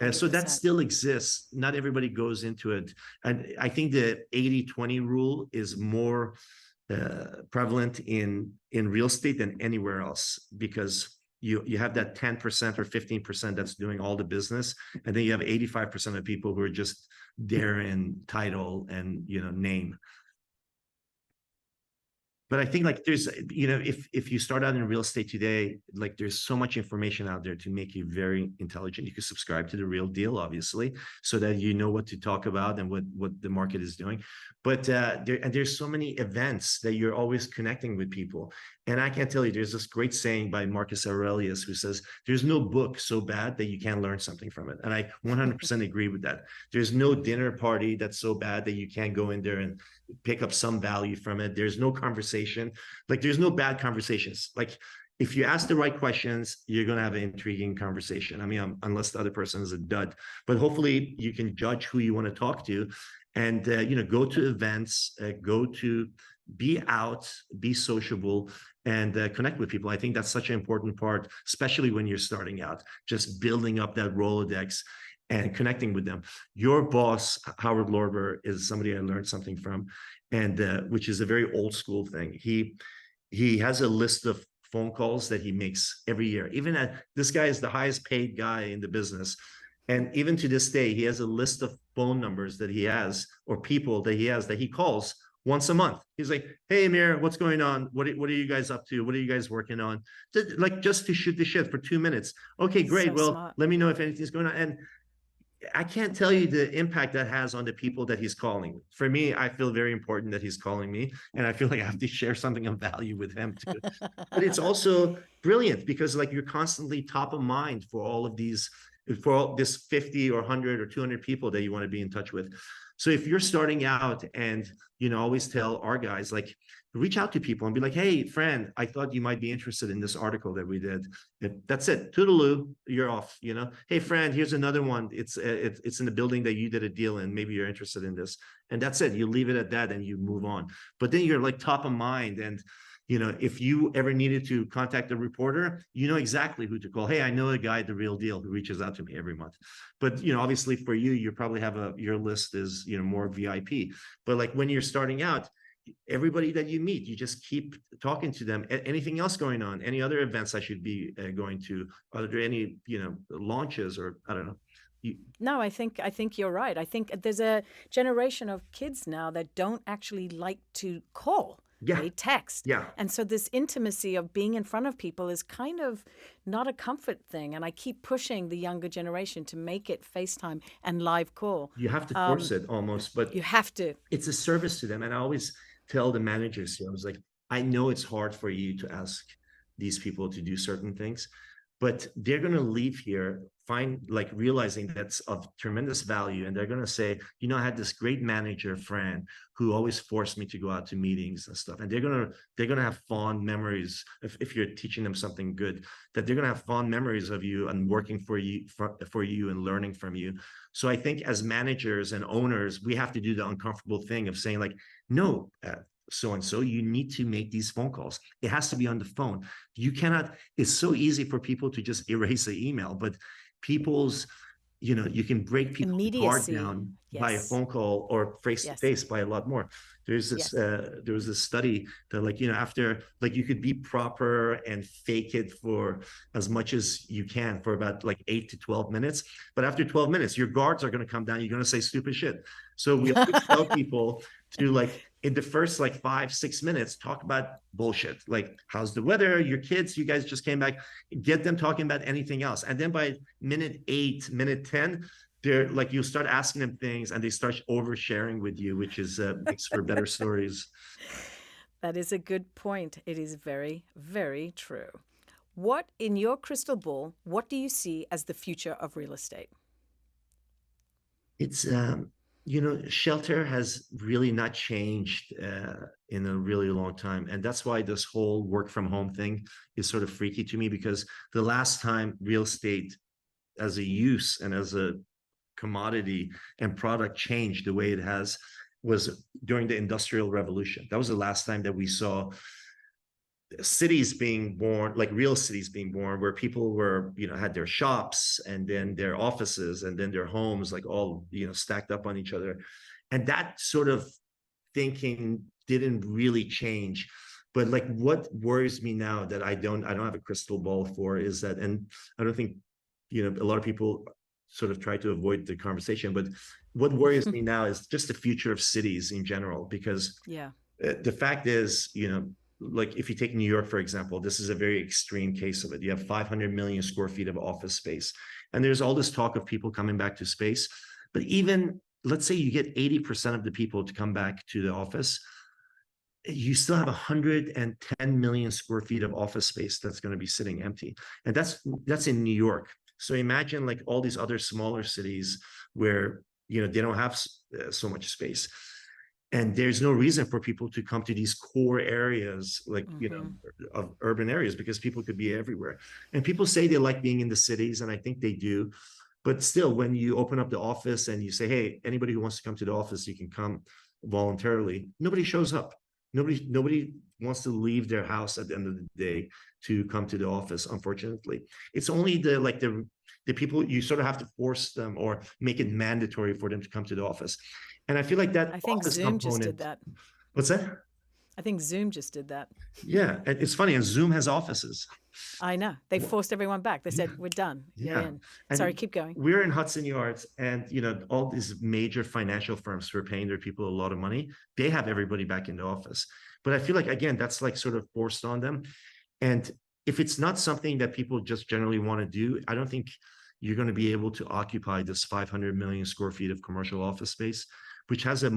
And so that 100%. still exists. Not everybody goes into it. And I think the 80-20 rule is more prevalent in real estate than anywhere else, because you have that 10% or 15% that's doing all the business, and then you have 85% of people who are just there in title and name. But I think like there's, if you start out in real estate today, like there's so much information out there to make you very intelligent. You can subscribe to the Real Deal, obviously, so that you know what to talk about and what the market is doing. But there's so many events that you're always connecting with people. And I can't tell you, there's this great saying by Marcus Aurelius who says, there's no book so bad that you can't learn something from it. And I 100% agree with that. There's no dinner party that's so bad that you can't go in there and pick up some value from it. There's no conversation. Like there's no bad conversations. Like if you ask the right questions, you're going to have an intriguing conversation. I mean, unless the other person is a dud, but hopefully you can judge who you want to talk to, and, go to events, be out, be sociable, and connect with people. I think that's such an important part, especially when you're starting out, just building up that Rolodex and connecting with them. Your boss, Howard Lorber, is somebody I learned something from, and which is a very old school thing. He has a list of phone calls that he makes every year. Even this guy is the highest paid guy in the business. And even to this day, he has a list of phone numbers that he has, or people that he has, that he calls once a month. He's like, hey, Amir, what's going on? What are you guys up to? What are you guys working on? Like just to shoot the shit for 2 minutes. Okay, great. So well, smart. let me know if anything's going on. And I can't tell you the impact that has on the people that he's calling. For me, I feel very important that he's calling me, and I feel like I have to share something of value with him too. But it's also brilliant because like you're constantly top of mind for all of these, for all this 50 or 100 or 200 people that you want to be in touch with. So if you're starting out, and always tell our guys, like, reach out to people and be like, hey, friend, I thought you might be interested in this article that we did. That's it. Toodaloo, you're off. Hey, friend, here's another one. It's in the building that you did a deal in. Maybe you're interested in this. And that's it. You leave it at that and you move on. But then you're like top of mind. And if you ever needed to contact a reporter, you know exactly who to call. Hey, I know a guy at The Real Deal who reaches out to me every month. But, obviously for you probably have your list is, more VIP. But like when you're starting out, everybody that you meet, you just keep talking to them. Anything else going on? Any other events I should be going to? Are there any, launches, or I don't know? No, I think you're right. I think there's a generation of kids now that don't actually like to call. Yeah. They text. Yeah. And so this intimacy of being in front of people is kind of not a comfort thing. And I keep pushing the younger generation to make it FaceTime and live call. You have to force it almost, but you have to. It's a service to them. And I always tell the managers here, I was like, I know it's hard for you to ask these people to do certain things, but they're going to leave here realizing that's of tremendous value. And they're going to say, I had this great manager, Fran, who always forced me to go out to meetings and stuff. And they're going to have fond memories if you're teaching them something good, that they're going to have fond memories of you and working for you and learning from you. So I think as managers and owners, we have to do the uncomfortable thing of saying like, no, so-and-so, you need to make these phone calls. It has to be on the phone. You cannot, it's so easy for people to just erase the email, but people's you can break people's guard Immediacy. down by a Yes. phone call or face to Yes. face by a lot more. There's this, Yes. there was this study that, like, after, like, you could be proper and fake it for as much as you can for about like 8 to 12 minutes. But after 12 minutes, your guards are going to come down. You're going to say stupid shit. So we always tell people to, like, in the first like 5-6 minutes, talk about bullshit. Like, how's the weather? Your kids, you guys just came back. Get them talking about anything else. And then by minute 8, minute 10, they're like, you start asking them things and they start oversharing with you, which is makes for better stories. That is a good point. It is very, very true. What, in your crystal ball, what do you see as the future of real estate? It's shelter has really not changed in a really long time, and that's why this whole work from home thing is sort of freaky to me, because the last time real estate as a use and as a commodity and product changed the way it has was during the Industrial Revolution. That was the last time that we saw cities being born, like real cities being born, where people were, had their shops and then their offices and then their homes, like all, stacked up on each other. And that sort of thinking didn't really change. But like, what worries me now that I don't have a crystal ball for is that, and I don't think, a lot of people sort of try to avoid the conversation, but what worries me now is just the future of cities in general, because the fact is, like, if you take New York, for example, this is a very extreme case of it. You have 500 million square feet of office space. And there's all this talk of people coming back to space. But even, let's say you get 80% of the people to come back to the office, you still have 110 million square feet of office space that's going to be sitting empty. And that's in New York. So imagine like all these other smaller cities where, they don't have so much space. And there's no reason for people to come to these core areas, like, of urban areas, because people could be everywhere. And people say they like being in the cities, and I think they do. But still, when you open up the office and you say, hey, anybody who wants to come to the office, you can come voluntarily, nobody shows up. Nobody wants to leave their house at the end of the day to come to the office, unfortunately. It's only the people, you sort of have to force them or make it mandatory for them to come to the office. And I feel like that I think office Zoom component, just did that. What's that? I think Zoom just did that. Yeah, and it's funny, and Zoom has offices. I know. They forced everyone back. They said, we're done. You're in. Sorry, keep going. We're in Hudson Yards, and all these major financial firms who are paying their people a lot of money, they have everybody back in the office. But I feel like, again, that's like sort of forced on them. And if it's not something that people just generally want to do, I don't think you're going to be able to occupy this 500 million square feet of commercial office space, which has a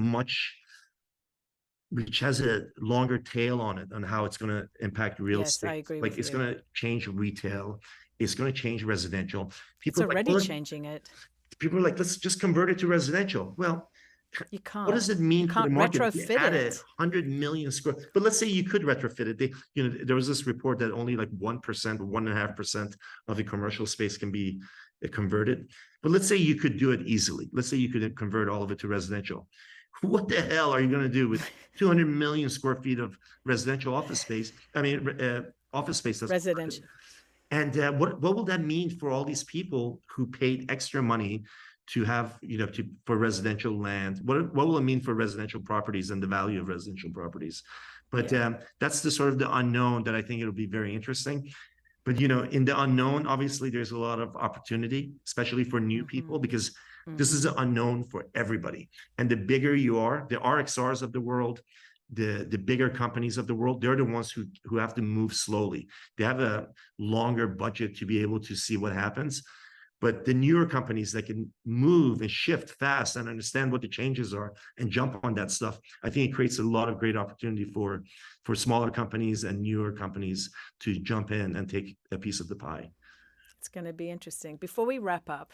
longer tail on it, on how it's going to impact real estate. I agree like with it's you. going to change retail. It's going to change residential. It's already changing it. People are like, let's just convert it to residential. Well, you can't. What does it mean for the market? Retrofit add it. 100 million square, but let's say you could retrofit it. There was this report that only like 1% or 1.5% of the commercial space can be converted. But let's say you could do it easily. Let's say you could convert all of it to residential. What the hell are you going to do with 200 million square feet of residential office space? I mean, office space. That's residential. And what will that mean for all these people who paid extra money to have, for residential land? What will it mean for residential properties and the value of residential properties? But that's the sort of the unknown that I think it'll be very interesting. But, in the unknown, obviously, there's a lot of opportunity, especially for new people, because this is an unknown for everybody. And the bigger you are, the RXRs of the world, the bigger companies of the world, they're the ones who have to move slowly. They have a longer budget to be able to see what happens. But the newer companies that can move and shift fast and understand what the changes are and jump on that stuff, I think it creates a lot of great opportunity for smaller companies and newer companies to jump in and take a piece of the pie. It's going to be interesting. Before we wrap up,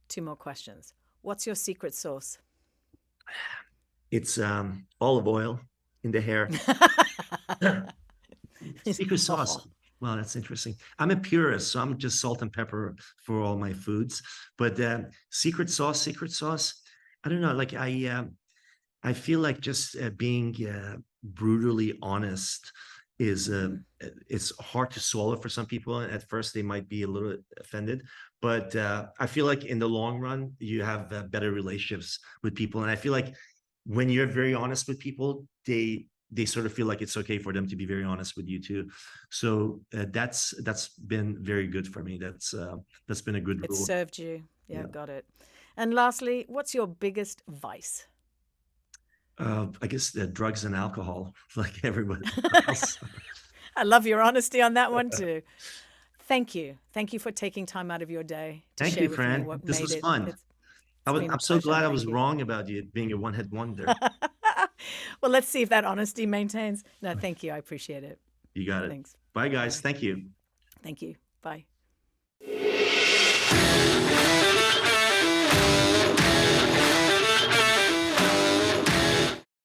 2 more questions. What's your secret sauce? It's olive oil in the hair. Secret sauce. Well, that's interesting. I'm a purist, so I'm just salt and pepper for all my foods. But secret sauce. I don't know. Like I feel like just being brutally honest is it's hard to swallow for some people. At first, they might be a little offended, But I feel like in the long run, you have better relationships with people. And I feel like when you're very honest with people, they sort of feel like it's okay for them to be very honest with you too. So that's been very good for me. That's been a good It rule. served you. Yeah, Yeah. got it. And lastly, what's your biggest vice? I guess drugs and alcohol, like everybody else. I love your honesty on that one too. Thank you. Thank you for taking time out of your day to Thank share you, with me Fran. what This made was it. fun. It's been a I'm so pleasure. glad I Thank was you. wrong about you being a one-hit wonder. Well, let's see if that honesty maintains. No, thank you. I appreciate it. You got it. Thanks. Bye, guys. Bye. Thank you. Thank you. Bye.